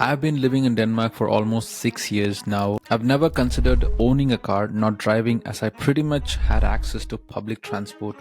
I've been living in Denmark for almost 6 years now. I've never considered owning a car, not driving, as I pretty much had access to public transport,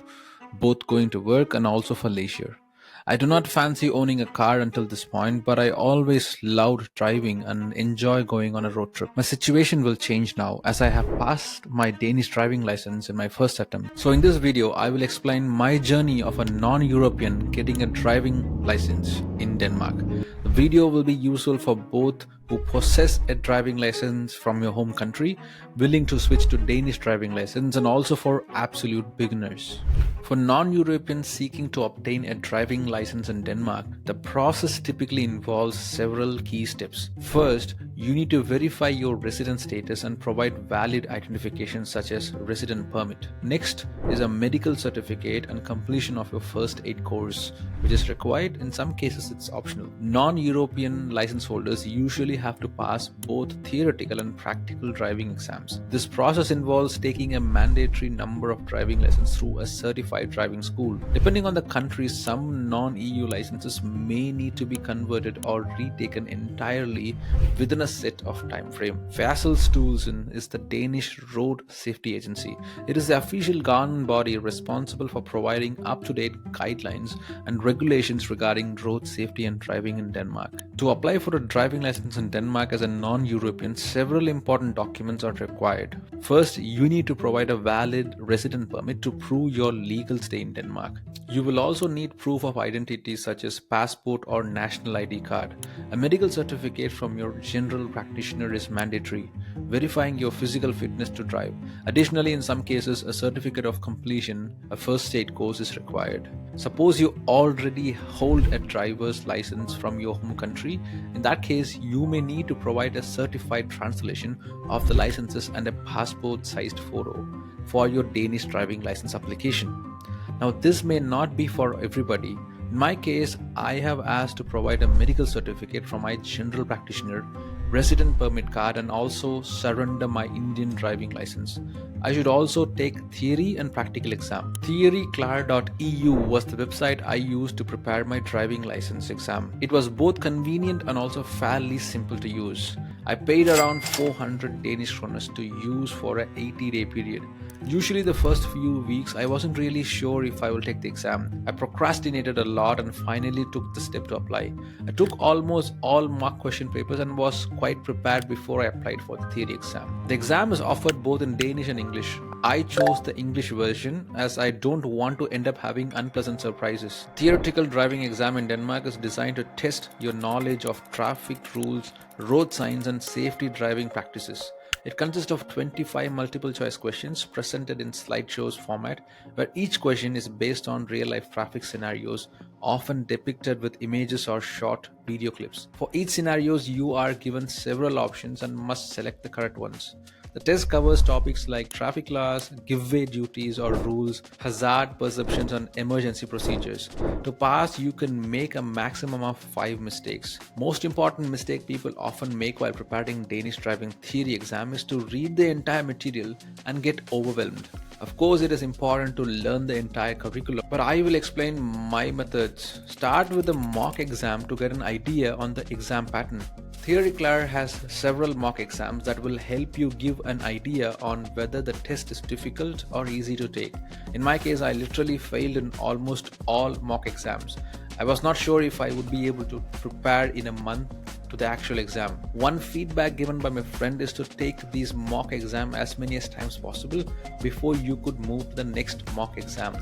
both going to work and also for leisure. I do not fancy owning a car until this point, but I always loved driving and enjoy going on a road trip. My situation will change now as I have passed my Danish driving license in my first attempt. So in this video, I will explain my journey of a non-European getting a driving license in Denmark. The video will be useful for both who possess a driving license from your home country, willing to switch to Danish driving license, and also for absolute beginners. For non-Europeans seeking to obtain a driving license in Denmark, the process typically involves several key steps. First, you need to verify your resident status and provide valid identification such as resident permit. Next is a medical certificate and completion of your first aid course, which is required. In some cases, it's optional. Non-European license holders usually have to pass both theoretical and practical driving exams. This process involves taking a mandatory number of driving lessons through a certified driving school. Depending on the country, some non-EU licenses may need to be converted or retaken entirely within a set of time frame. Færdselsstyrelsen is the Danish road safety agency. It is the official government body responsible for providing up-to-date guidelines and regulations regarding road safety and driving in Denmark. To apply for a driving license in Denmark as a non-European, several important documents are required. First, you need to provide a valid resident permit to prove your legal stay in Denmark. You will also need proof of identity such as passport or national ID card. A medical certificate from your general practitioner is mandatory, verifying your physical fitness to drive. Additionally, in some cases, a certificate of completion, a first aid course is required. Suppose you already hold a driver's license from your home country. In that case, you may need to provide a certified translation of the licenses and a passport-sized photo for your Danish driving license application. Now, this may not be for everybody. In my case, I have asked to provide a medical certificate from my general practitioner, resident permit card, and also surrender my Indian driving license. I should also take theory and practical exam. Theoryclar.eu was the website I used to prepare my driving license exam. It was both convenient and also fairly simple to use. I paid around 400 Danish kroners to use for an 80-day period. Usually the first few weeks I wasn't really sure if I will take the exam. I procrastinated a lot and finally took the step to apply. I took almost all mock question papers and was quite prepared before I applied for the theory exam. The exam is offered both in Danish and English. I chose the English version as I don't want to end up having unpleasant surprises. Theoretical driving exam in Denmark is designed to test your knowledge of traffic rules, road signs, and safety driving practices. It consists of 25 multiple choice questions presented in slideshows format, where each question is based on real-life traffic scenarios, often depicted with images or short video clips. For each scenario, you are given several options and must select the correct ones. The test covers topics like traffic laws, giveaway duties or rules, hazard perceptions, and emergency procedures. To pass, you can make a maximum of 5 mistakes. Most important mistake people often make while preparing Danish driving theory exam is to read the entire material and get overwhelmed. Of course, it is important to learn the entire curriculum, but I will explain my methods. Start with the mock exam to get an idea on the exam pattern. Theoryclar has several mock exams that will help you give an idea on whether the test is difficult or easy to take. In my case, I literally failed in almost all mock exams. I was not sure if I would be able to prepare in a month to the actual exam. One feedback given by my friend is to take these mock exam as many as times possible before you could move to the next mock exam.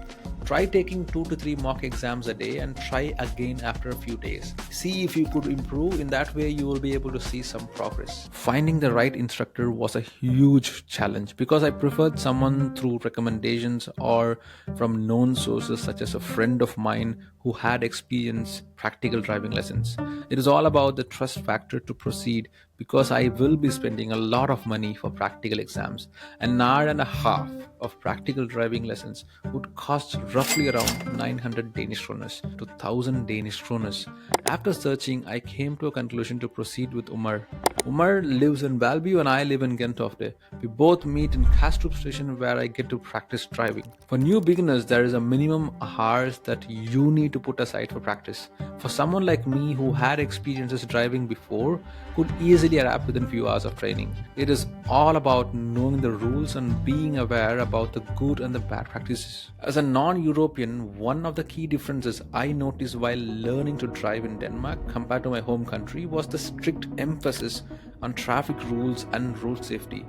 Try taking 2 to 3 mock exams a day and try again after a few days. See if you could improve. In that way, you will be able to see some progress. Finding the right instructor was a huge challenge because I preferred someone through recommendations or from known sources such as a friend of mine who had experienced practical driving lessons. It is all about the trust factor to proceed because I will be spending a lot of money for practical exams. An hour and a half of practical driving lessons would cost roughly around 900 Danish kroners to 1000 Danish kroners. After searching, I came to a conclusion to proceed with Umar. Umar lives in Valby and I live in Gentofte. We both meet in Kastrup station where I get to practice driving. For new beginners, there is a minimum hours that you need to put aside for practice. For someone like me who had experiences driving before, could easily adapt within few hours of training. It is all about knowing the rules and being aware about the good and the bad practices. As a non-European, one of the key differences I noticed while learning to drive in Denmark compared to my home country was the strict emphasis on traffic rules and road safety.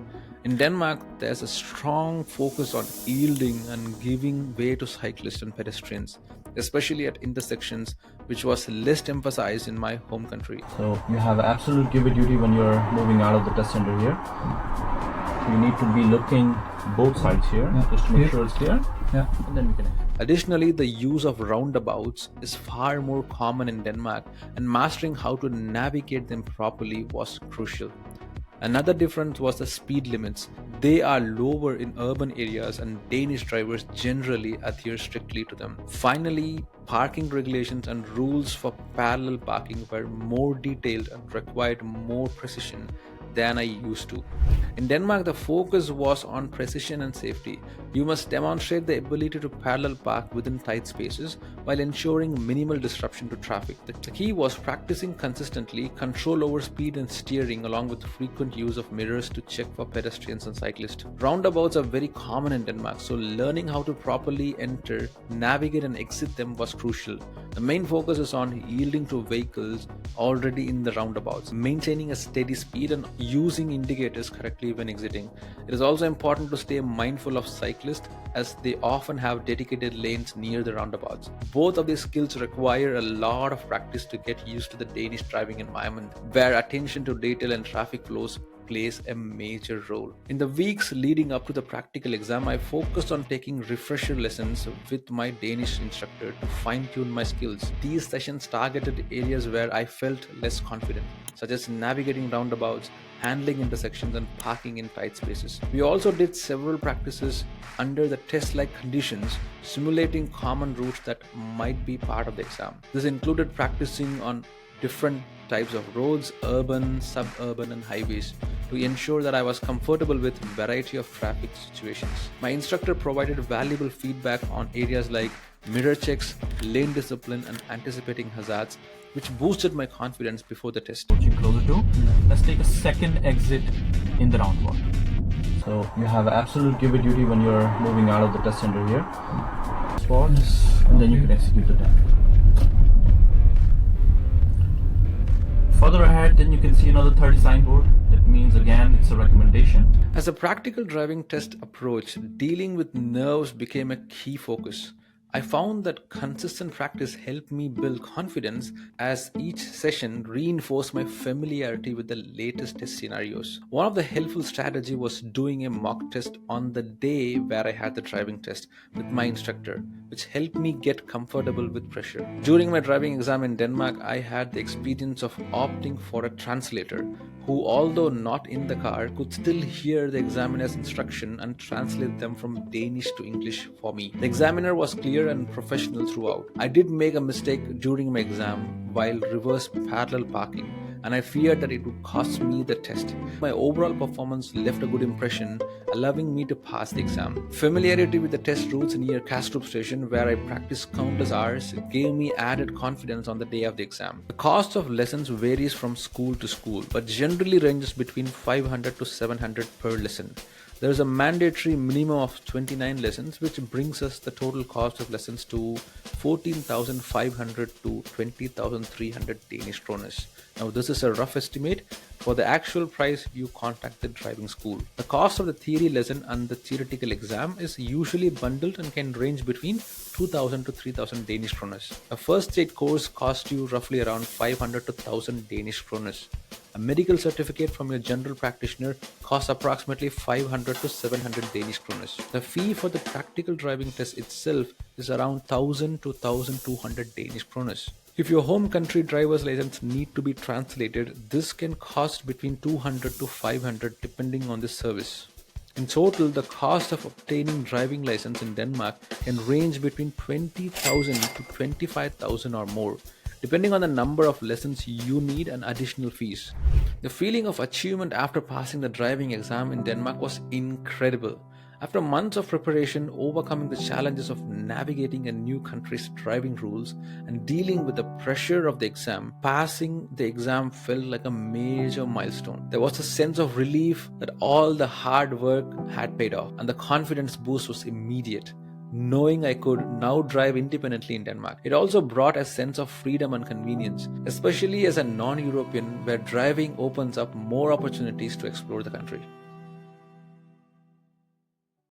In Denmark, there's a strong focus on yielding and giving way to cyclists and pedestrians, especially at intersections, which was less emphasized in my home country. So you have absolute give duty when you're moving out of the test center here. So you need to be looking both sides here, just to make sure it's clear. And then we can. Additionally, the use of roundabouts is far more common in Denmark, and mastering how to navigate them properly was crucial. Another difference was the speed limits. They are lower in urban areas and Danish drivers generally adhere strictly to them. Finally, parking regulations and rules for parallel parking were more detailed and required more precision than I used to. In Denmark, the focus was on precision and safety. You must demonstrate the ability to parallel park within tight spaces while ensuring minimal disruption to traffic. The key was practicing consistently, control over speed and steering, along with frequent use of mirrors to check for pedestrians and cyclists. Roundabouts are very common in Denmark, so learning how to properly enter, navigate and exit them was crucial. The main focus is on yielding to vehicles already in the roundabouts, maintaining a steady speed and using indicators correctly when exiting. It is also important to stay mindful of cyclists as they often have dedicated lanes near the roundabouts. Both of these skills require a lot of practice to get used to the Danish driving environment, where attention to detail and traffic flows plays a major role. In the weeks leading up to the practical exam, I focused on taking refresher lessons with my Danish instructor to fine-tune my skills. These sessions targeted areas where I felt less confident, such as navigating roundabouts, handling intersections and parking in tight spaces. We also did several practices under the test-like conditions, simulating common routes that might be part of the exam. This included practicing on different types of roads, urban, suburban and highways, to ensure that I was comfortable with a variety of traffic situations. My instructor provided valuable feedback on areas like mirror checks, lane discipline and anticipating hazards, which boosted my confidence before the test. Closer to. Let's take a second exit in the roundabout. So you have absolute give duty when you're moving out of the test center here. And then you can execute the tap. Further ahead, then you can see another 30 signboard. That means again it's a recommendation. As the practical driving test approached, dealing with nerves became a key focus. I found that consistent practice helped me build confidence as each session reinforced my familiarity with the latest test scenarios. One of the helpful strategies was doing a mock test on the day where I had the driving test with my instructor, which helped me get comfortable with pressure. During my driving exam in Denmark, I had the experience of opting for a translator who, although not in the car, could still hear the examiner's instruction and translate them from Danish to English for me. The examiner was clear and professional throughout. I did make a mistake during my exam while reverse parallel parking, and I feared that it would cost me the test. My overall performance left a good impression, allowing me to pass the exam. Familiarity with the test routes near Kastrup station, where I practiced countless hours, gave me added confidence on the day of the exam. The cost of lessons varies from school to school, but generally ranges between 500 to 700 per lesson. There is a mandatory minimum of 29 lessons, which brings us the total cost of lessons to 14,500 to 20,300 Danish kroners. Now, this is a rough estimate. For the actual price, you contact the driving school. The cost of the theory lesson and the theoretical exam is usually bundled and can range between 2,000 to 3,000 Danish kroners. A first aid course costs you roughly around 500 to 1,000 Danish kroners. A medical certificate from your general practitioner costs approximately 500 to 700 Danish kroners. The fee for the practical driving test itself is around 1,000 to 1,200 Danish kroners. If your home country driver's license need to be translated, this can cost between 200 to 500 depending on the service. In total, the cost of obtaining driving license in Denmark can range between 20,000 to 25,000 or more, depending on the number of lessons you need and additional fees. The feeling of achievement after passing the driving exam in Denmark was incredible. After months of preparation, overcoming the challenges of navigating a new country's driving rules and dealing with the pressure of the exam, passing the exam felt like a major milestone. There was a sense of relief that all the hard work had paid off, and the confidence boost was immediate, knowing I could now drive independently in Denmark. It also brought a sense of freedom and convenience, especially as a non-European, where driving opens up more opportunities to explore the country.